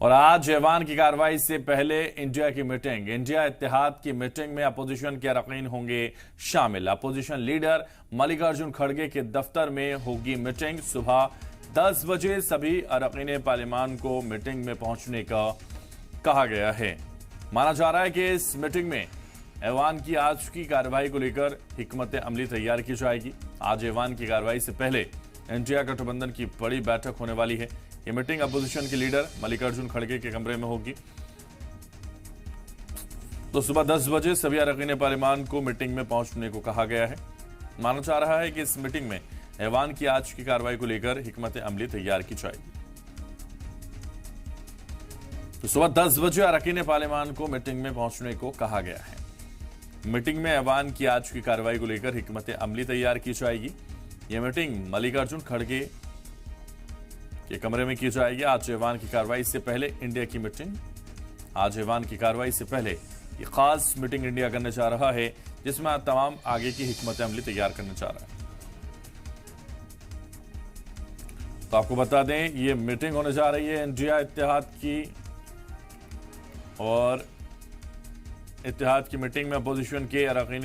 और आज ऐवान की कार्रवाई से पहले इंडिया की मीटिंग, इंडिया इत्तेहाद की मीटिंग में अपोजिशन के अरकान होंगे शामिल। अपोजिशन लीडर मल्लिकार्जुन खड़गे के दफ्तर में होगी मीटिंग। सुबह 10 बजे सभी अरकान पार्लियामान को मीटिंग में पहुंचने का कहा गया है। माना जा रहा है कि इस मीटिंग में ऐवान की आज की कार्रवाई को लेकर हिकमत अमली तैयार की जाएगी। आज ऐवान की कार्रवाई से पहले इंडिया गठबंधन की बड़ी बैठक होने वाली है। ये मीटिंग अपोजिशन के लीडर मल्लिकार्जुन खड़गे के कमरे में होगी। तो सुबह 10 बजे सभी अरकान पार्लियामान को मीटिंग में पहुंचने को कहा गया है। माना जा रहा है कि इस मीटिंग में ऐवान की आज की कार्रवाई को लेकर हिकमत अमली तैयार की जाएगी। तो सुबह 10 बजे अरकान पार्लियामान को मीटिंग में पहुंचने को कहा गया है। मीटिंग में ऐवान की आज की कार्रवाई को लेकर हिकमत अमली तैयार की जाएगी। यह मीटिंग मल्लिकार्जुन खड़गे के कमरे में की जाएगी। आज ऐवान की कार्रवाई से पहले इंडिया की मीटिंग, आज ऐवान की कार्रवाई से पहले ये खास मीटिंग इंडिया करने जा रहा है, जिसमें तमाम आगे की हिकमत अमली तैयार करने जा रहा है। तो आपको बता दें, ये मीटिंग होने जा रही है इंडिया इत्तेहाद की, और इत्तेहाद की मीटिंग में अपोजिशन के अरकान